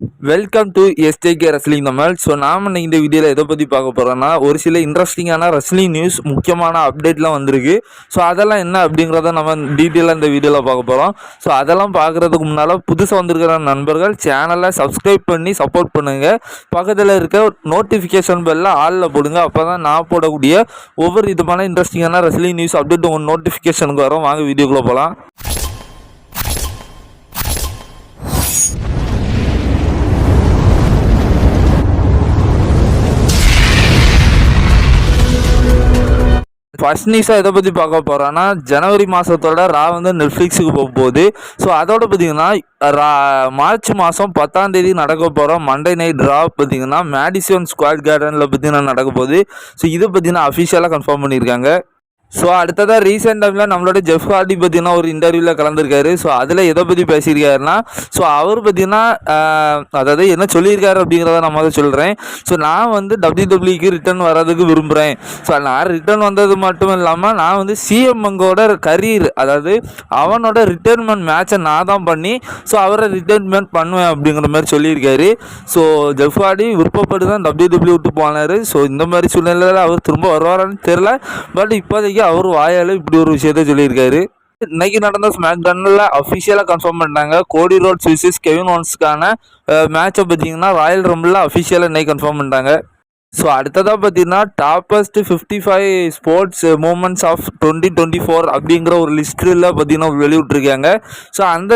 Welcome to எஸ்டேகே wrestling Tamil. So நாம் இன்னைக்கு இந்த வீடியோவில் எதை பற்றி பார்க்க போகிறோன்னா, ஒரு சில இன்ட்ரெஸ்டிங்கான ரெஸ்லிங் நியூஸ், முக்கியமான அப்டேட்லாம் வந்திருக்கு. ஸோ அதெல்லாம் என்ன அப்படிங்கிறத நம்ம டீட்டெயிலாக இந்த வீடியோவில் பார்க்க போகிறோம். ஸோ அதெல்லாம் பார்க்குறதுக்கு முன்னால் புதுசாக வந்திருக்கிற நண்பர்கள் சேனலை சப்ஸ்கிரைப் பண்ணி சப்போர்ட் பண்ணுங்கள். பக்கத்தில் இருக்க நோட்டிஃபிகேஷன் பெல்ல ஆளில் போடுங்க. அப்போ தான் நான் போடக்கூடிய ஒவ்வொரு விதமான இன்ட்ரெஸ்டிங்கான ரெஸ்லிங் நியூஸ் அப்டேட் உங்கள் நோட்டிஃபிகேஷனுக்கு வரும். வாங்க வீடியோக்குள்ளே போகலாம். ஃபர்ஸ்ட் நியூஸாக எதை பற்றி பார்க்க போகிறோன்னா, ஜனவரி மாதத்தோட ரா வந்து நெட்ஃப்ளிக்ஸுக்கு போக போகுது. ஸோ அதோட பார்த்திங்கன்னா மார்ச் மாதம் 10ஆம் தேதி நடக்க போகிற மண்டே நைட் ரா பார்த்திங்கன்னா மேடிசன் ஸ்குவார் கார்டனில் பார்த்திங்கன்னா நடக்க போகுது. ஸோ இது பார்த்திங்கன்னா அஃபிஷியலாக கன்ஃபார்ம் பண்ணியிருக்காங்க. ஸோ அடுத்ததாக ரீசெண்ட் டைமில் நம்மளோட ஜெஃப் ஹார்டி பார்த்தீங்கன்னா ஒரு இன்டர்வியூவில் கலந்துருக்காரு. ஸோ அதில் எதை பற்றி பேசியிருக்காருன்னா, ஸோ அவர் பார்த்தீங்கன்னா அதாவது என்ன சொல்லியிருக்காரு அப்படிங்கிறத நான் முதல்ல சொல்கிறேன். ஸோ நான் வந்து டபிள்யூடபிள்யூக்கு ரிட்டர்ன் வர்றதுக்கு விரும்புகிறேன். ஸோ நான் ரிட்டர்ன் வந்தது மட்டும் இல்லாமல் நான் வந்து சிஎம்எங்கோட கரியர், அதாவது அவனோட ரிட்டைர்மெண்ட் மேட்சை நான் தான் பண்ணி ஸோ அவரை ரிட்டைர்மெண்ட் பண்ணுவேன் அப்படிங்கிற மாதிரி சொல்லியிருக்காரு. ஸோ ஜெஃப் ஹார்டி விருப்பப்பட்டு தான் டபிள்யூடபிள்யூ விட்டு போனார். ஸோ இந்த மாதிரி சூழ்நிலையில் அவர் திரும்ப வருவாரான்னு தெரில. பட் இப்போதைக்கு அவர் வாயால் இப்படி ஒரு விஷயத்த சொல்லியிருக்காரு. இன்னைக்கு நடந்த ஸ்மாக்டவுனில் அஃபிஷியலாக கன்ஃபார்ம் பண்ணிட்டாங்க. கோடி ரோட்ஸ் விசஸ் கெவின் ஓவன்ஸ்க்கான மேட்சை பார்த்தீங்கன்னா ராயல் ரம்பிளில் அஃபிஷியலாக இன்னைக்கு கன்ஃபார்ம் பண்ணிட்டாங்க. ஸோ அடுத்ததாக பார்த்தீங்கன்னா டாப்பஸ்ட் 55 ஸ்போர்ட்ஸ் மூமெண்ட்ஸ் ஆஃப் 2024 அப்படிங்கிற ஒரு லிஸ்ட்டில் பார்த்தீங்கன்னா வெளியிட்ருக்காங்க. ஸோ அந்த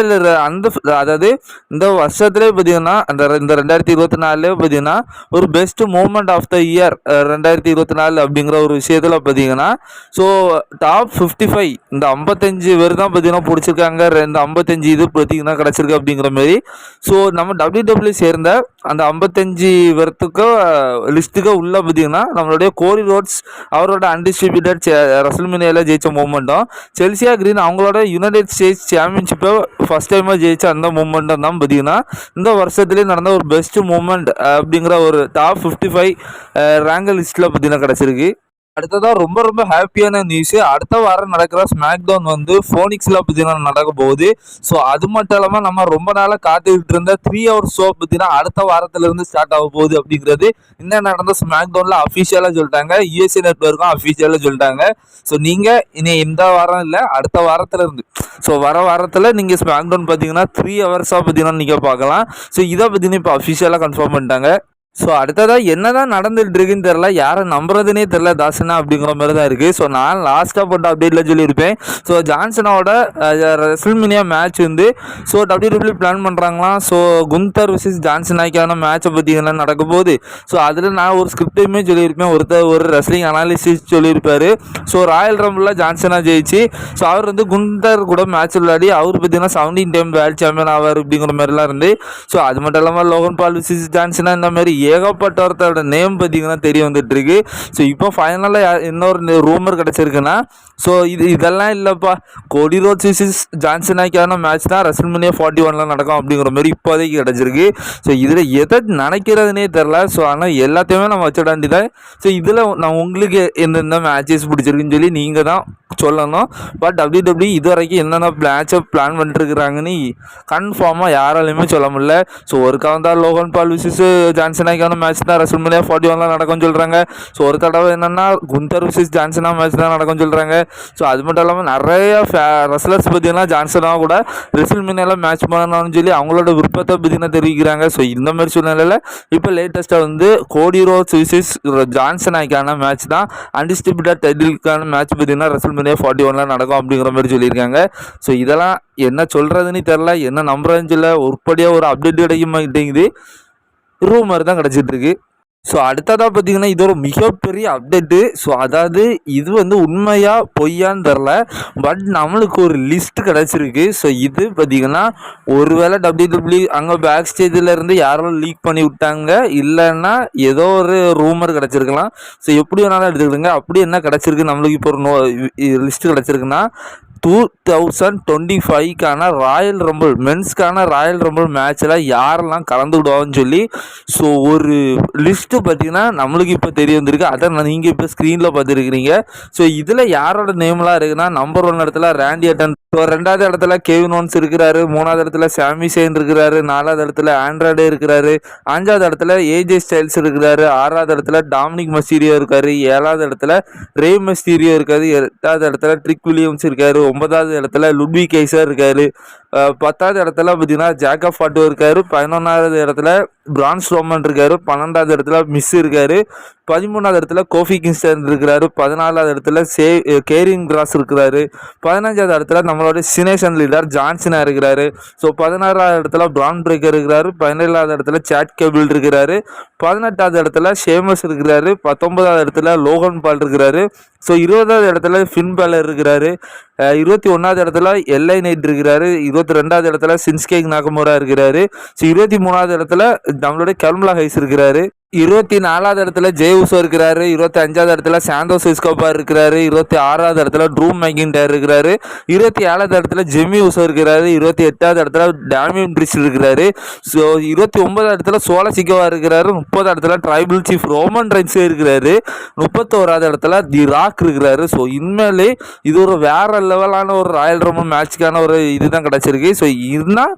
அதாவது இந்த வருஷத்துலேயே பார்த்தீங்கன்னா இந்த 2024 பார்த்தீங்கன்னா ஒரு best moment of the year 2024 அப்படிங்கிற ஒரு விஷயத்தில் பார்த்தீங்கன்னா ஸோ டாப் 55 இந்த 55 பேர் தான் பார்த்தீங்கன்னா பிடிச்சிருக்காங்க. இந்த 55 இது பார்த்தீங்கன்னா கிடச்சிருக்கு அப்படிங்கிற மாதிரி. ஸோ நம்ம டபிள்யூடபிள்யூ சேர்ந்த அந்த 55 பேர்த்துக்கு லிஸ்ட்டுக்கு உள்ள பார்த்தீங்கன்னா நம்மளுடைய கோடி ரோட்ஸ் அவரோட அன்டிஸ்ட்ரிபியூட்டட் ரெஸ்ல்மேனியாவில் ஜெயிச்ச மூமெண்ட்டும், செல்சியா கிரீன் அவங்களோட யுனைடெட் ஸ்டேட்ஸ் சாம்பியன்ஷிப்பை ஃபர்ஸ்ட் டைமாக ஜெயிச்ச அந்த மூமெண்ட்டும் தான் பார்த்தீங்கன்னா இந்த வருஷத்துலேயே நடந்த ஒரு பெஸ்ட் மூமெண்ட் அப்படிங்கிற ஒரு டாப் 55 ரேங்க் லிஸ்ட்டில் பார்த்தீங்கன்னா கிடச்சிருக்கு. அடுத்ததாக ரொம்ப ரொம்ப ஹாப்பியான நியூஸு, அடுத்த வாரம் நடக்கிற ஸ்மாக் டவுன் வந்து ஃபோனிக்ஸில் பார்த்தீங்கன்னா நடக்க போகுது. ஸோ அது மட்டும் இல்லாமல் நம்ம ரொம்ப நாளாக காத்துக்கிட்டு இருந்த 3 hour ஷோ பார்த்தீங்கன்னா அடுத்த வாரத்திலேருந்து ஸ்டார்ட் ஆக போகுது அப்படிங்கிறது இன்னும் நடந்த ஸ்மாக் டவுனில் அஃபிஷியலாக சொல்லிட்டாங்க. யூஎஸ்ஏ நெட்வொர்க்கும் அஃபிஷியலாக சொல்லிட்டாங்க. ஸோ நீங்கள் இனி இந்த வாரம் இல்லை, அடுத்த வாரத்திலேருந்து ஸோ வர வாரத்தில் நீங்கள் ஸ்மாக் டவுன் பார்த்தீங்கன்னா 3 hours பார்த்தீங்கன்னா நீங்கள் பார்க்கலாம். ஸோ இதை பார்த்தீங்கன்னா இப்போ அஃபிஷியலாக கன்ஃபார்ம் பண்ணிட்டாங்க. ஸோ அடுத்ததாக என்ன தான் நடந்துகிட்டு இருக்குன்னு தெரில, யாரை நம்புறதுனே தெரில தாசனா அப்படிங்கிற மாதிரி தான் இருக்குது. ஸோ நான் லாஸ்ட்டாக போட்ட அப்டேட்டில் சொல்லியிருப்பேன். ஸோ ஜான்சனோட ரெஸ்ல்மேனியா மேட்ச் வந்து ஸோ டபிள்யூடபிள்யூ பிளான் பண்ணுறாங்களாம். ஸோ குந்தர் விசஸ் ஜான்சனாக்கான மேட்சை பார்த்தீங்கன்னா நடக்க போகுது. ஸோ அதில் நான் ஒரு ஸ்கிரிப்டையுமே சொல்லியிருப்பேன், ஒரு ரெஸ்லிங் அனாலிசிஸ் சொல்லியிருப்பார். ஸோ ராயல் ரம்பிளில் ஜான்சனா ஜெயிச்சு ஸோ அவர் வந்து குந்தர் கூட மேட்ச் விளையாடி அவர் பார்த்தீங்கன்னா 17 டைம் வேர்ல்ட் சாம்பியன் ஆவார் அப்படிங்கிற மாதிரிலாம் இருந்து. ஸோ அது மட்டும் இல்லாமல் லோகன் பால் விசஸ் ஜான்சனா இந்த மாதிரி ஏகப்பட்டவர்த்தோட நேம் பார்த்தீங்கன்னா தெரிய வந்துட்டு இருக்கு. ஸோ இப்போ ஃபைனலாக இன்னொரு ரூமர் கிடச்சிருக்குன்னா, ஸோ இதெல்லாம் இல்லைப்பா, கோடி ரோட்ஸ் விசஸ் ஜான்சனாக்கான மேட்ச் தான் ரெஸ்ல்மேனியா 41 நடக்கும் அப்படிங்கிற மாதிரி இப்போதைக்கு கிடச்சிருக்கு. ஸோ இதில் எதை நினைக்கிறதுனே தெரில. ஸோ ஆனால் எல்லாத்தையுமே நம்ம வச்சிட வேண்டியதான். ஸோ இதில் நான் உங்களுக்கு எந்தெந்த மேட்சஸ் பிடிச்சிருக்குன்னு சொல்லி நீங்கள் தான் சொல்லணும். பட் டபிள்யூடபிள்யூ இது வரைக்கும் என்னென்ன மேட்சை பிளான் பண்ணிட்டுருக்குறாங்கன்னு கன்ஃபார்மாக யாராலையுமே சொல்ல முடியல. ஸோ ஒரு கவர்ந்தால் லோகன் பால் விசஸ் ஜான்சனாக்கான மேட்ச் தான் ரெஸ்ல்மேனியா 41 நடக்கும்னு சொல்கிறாங்க. ஸோ ஒரு தடவை என்னென்னா குந்தர் விசஸ் ஜான்சனா மேட்ச் தான் நடக்கும்னு சொல்கிறாங்க. ஸோ அது மட்டும் இல்லாமல் நிறைய ரெஸ்லர்ஸ் பார்த்தீங்கன்னா ஜான்சனா கூட ரெஸ்ல்மேனியாவில் மேட்ச் பண்ணணும்னு சொல்லி அவங்களோட விருப்பத்தை பார்த்தீங்கன்னா தெரிவிக்கிறாங்க. ஸோ இந்த மாதிரி சூழ்நிலையில் இப்போ லேட்டஸ்ட்டாக வந்து கோடி ரோட்ஸ் விசஸ் ஜான்சனாக்கான மேட்ச் தான் அன்டிஸ்ட்ரிபியூட்டட் டைட்டிலுக்கான மேட்ச் பார்த்தீங்கன்னா ரெஸ்ல்மேனியா 41 நடக்கும் அப்படிங்கிற மாதிரி சொல்லியிருக்காங்க. ஸோ இதெல்லாம் என்ன சொல்கிறதுன்னு தெரில, என்ன நம்புறதுன்னு சொல்ல, உருப்படியாக ஒரு அப்டேட் கிடைக்க மாட்டேங்குது, ரூமர் தான் கிடச்சிட்டு இருக்கு. ஸோ அடுத்ததாக பார்த்தீங்கன்னா இது ஒரு மிகப்பெரிய அப்டேட்டு. ஸோ அதாவது இது வந்து உண்மையாக பொய்யான்னு தெரில, பட் நம்மளுக்கு ஒரு லிஸ்ட் கிடச்சிருக்கு. ஸோ இது பார்த்திங்கன்னா ஒருவேளை டபிள்யூடபிள்யூ அங்கே பேக் ஸ்டேஜில் இருந்து யாரோ லீக் பண்ணி விட்டாங்க, இல்லைன்னா ஏதோ ஒரு ரூமர் கிடச்சிருக்கலாம். ஸோ எப்படி வேணாலும் எடுத்துக்கிடுங்க. அப்படி என்ன கிடச்சிருக்கு நம்மளுக்கு இப்போ ஒரு லிஸ்ட்டு கிடச்சிருக்குன்னா, 2025க்கான ராயல் ரம்பிள் மென்ஸ்க்கான ராயல் ரம்பிள் மேட்ச்சில் யாரெல்லாம் கலந்துக்கிடுவாங்கன்னு சொல்லி ஸோ ஒரு லிஸ்ட்டு பார்த்தீங்கன்னா நம்மளுக்கு இப்போ தெரிய வந்திருக்கு. அதை நீங்கள் இப்போ ஸ்க்ரீனில் பார்த்துருக்கிறீங்க. ஸோ இதில் யாரோட நேம்லாம் இருக்குன்னா நம்பர் 1 இடத்துல ரேண்டி அட்டன், ஸோ 2வது இடத்துல கெவின் ஓன்ஸ் இருக்கிறாரு, 3வது இடத்துல சாமி செயின் இருக்கிறாரு, 4வது இடத்துல ஆண்ட்ராய்டே இருக்கிறாரு, 5வது இடத்துல ஏஜே ஸ்டைல்ஸ் இருக்கிறாரு, 6வது இடத்துல டாமினிக் மஸ்டீரியோ இருக்காரு, 7வது இடத்துல ரே மஸ்டீரியோ இருக்காரு, 8வது இடத்துல ட்ரிக் வில்லியம்ஸ் இருக்காரு, 9வது இடத்துல லுட்வி கைசர் இருக்காரு, 10வது இடத்துல பார்த்தீங்கன்னா ஜேக்கப் ஃபாட்டோ இருக்காரு, 11வது இடத்துல பிரான் ஸ்ட்ரோமன் இருக்காரு, 12வது இடத்துல மிஸ் இருக்காரு, 13வது இடத்துல கோஃபி கிங்ஸ்டன் இருக்கிறாரு, 14வது இடத்துல கேரின் கிராஸ் இருக்கிறாரு, 15வது இடத்துல நம்மளோட சினேஷன் லீடர் ஜான்சனா இருக்கிறாரு. ஸோ 16வது இடத்துல பிரான் பிரேக்கர் இருக்கிறாரு, 17வது இடத்துல சாட் கேபிள் இருக்கிறாரு, 18வது இடத்துல ஷேமஸ் இருக்கிறாரு, 19வது இடத்துல லோகன் பால் இருக்கிறாரு. ஸோ 20வது இடத்துல ஃபின் பேலர் இருக்கிறாரு, 21வது இடத்துல எல்ஐ நைட் இருக்கிறாரு, 22வது இடத்துல சின்ஸ்கேக் நாகமோரா இருக்கிறாரு. ஸோ 23வது இடத்துல நம்மளுடைய கெல்மலா ஹைஸ் இருக்கிறாரு, 24வது இடத்துல ஜே உசோ இருக்கிறாரு, 25வது இடத்துல சாந்தோஸ் எஸ்கோபார் இருக்கிறாரு, 26வது இடத்துல ட்ரூ மெக்கின்டையர் இருக்கிறாரு, 27வது இடத்துல ஜெமி உசோ இருக்கிறாரு, 28வது இடத்துல டேமியன் பிரிஸ்ட் இருக்கிறாரு. ஸோ 29வது இடத்துல சோலா சிக்கோவா இருக்கிறாரு, 30வது இடத்துல ட்ரைபிள் சீஃப் ரோமன் ரெயின்ஸ் இருக்கிறாரு, 31வது இடத்துல தி ராக் இருக்கிறாரு. ஸோ இனிமேலே இது ஒரு வேற லெவலான ஒரு ராயல் ரம்பிள் மேட்ச்க்கான ஒரு இதுதான் கிடச்சிருக்கு. ஸோ இருந்தால்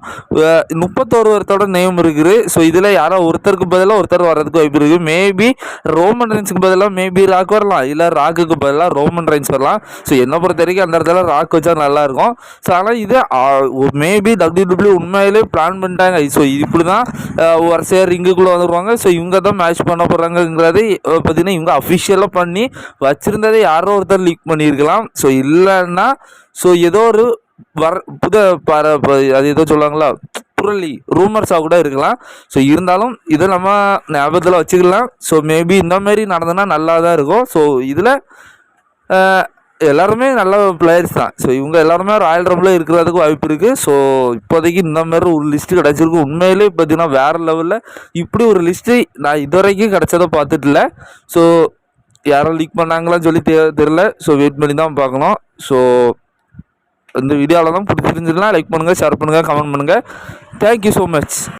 31 ஒருத்தரோட நேம் இருக்குது. ஸோ இதில் யாரோ ஒருத்தருக்கு பதிலாக ஒருத்தர் வர்றதுக்கு வாய்ப்பு இருக்குது. மேபி ரோமன் ரெயின்ஸுக்கு பதிலாக மேபி ராக் வரலாம், இல்லை ராக்குக்கு பதிலாக ரோமன் ரெயின்ஸ் வரலாம். ஸோ என்னை பொறுத்த வரைக்கும் அந்த இடத்துல ராக் வச்சா நல்லாயிருக்கும். ஸோ ஆனால் இது மேபி WWE உண்மையிலே பிளான் பண்ணிட்டாங்க. ஸோ இப்படி தான் வருஷம் ரிங்குக்குள்ளே வந்துடுவாங்க. ஸோ இவங்க தான் மேட்ச் பண்ண போகிறாங்கங்கிறது பார்த்தீங்கன்னா இவங்க அஃபிஷியலாக பண்ணி வச்சுருந்ததை யாரோ ஒருத்தர் லீக் பண்ணியிருக்கலாம். ஸோ இல்லைன்னா ஸோ ஏதோ ஒரு அது ஏதோ சொல்லுவாங்களா புரளி ரூமர்ஸாக கூட இருக்கலாம். ஸோ இருந்தாலும் இதை நம்ம ஞாபகத்தில் வச்சுக்கலாம். ஸோ மேபி இந்த மாதிரி நடந்ததுன்னா நல்லா தான் இருக்கும். ஸோ இதில் எல்லாருமே நல்ல பிளேயர்ஸ் தான். ஸோ இவங்க எல்லாருமே ராயல் ரம்பில் இருக்கிறதுக்கு வாய்ப்பு இருக்குது. ஸோ இப்போதைக்கு இந்த மாதிரி ஒரு லிஸ்ட்டு கிடச்சிருக்கு. உண்மையிலே பார்த்தீங்கன்னா வேறு லெவலில் இப்படி ஒரு லிஸ்ட்டு நான் இதுவரைக்கும் கிடச்சதை பார்த்துட்டில்ல. ஸோ யாரும் லீக் பண்ணாங்களான்னு சொல்லி தெரில. ஸோ வெயிட் பண்ணி தான் பார்க்கணும். ஸோ இந்த வீடியோவில் தான் பிடிச்சிருந்துச்சுன்னா லைக் பண்ணுங்கள், ஷேர் பண்ணுங்கள், கமெண்ட் பண்ணுங்கள். Thank you so much.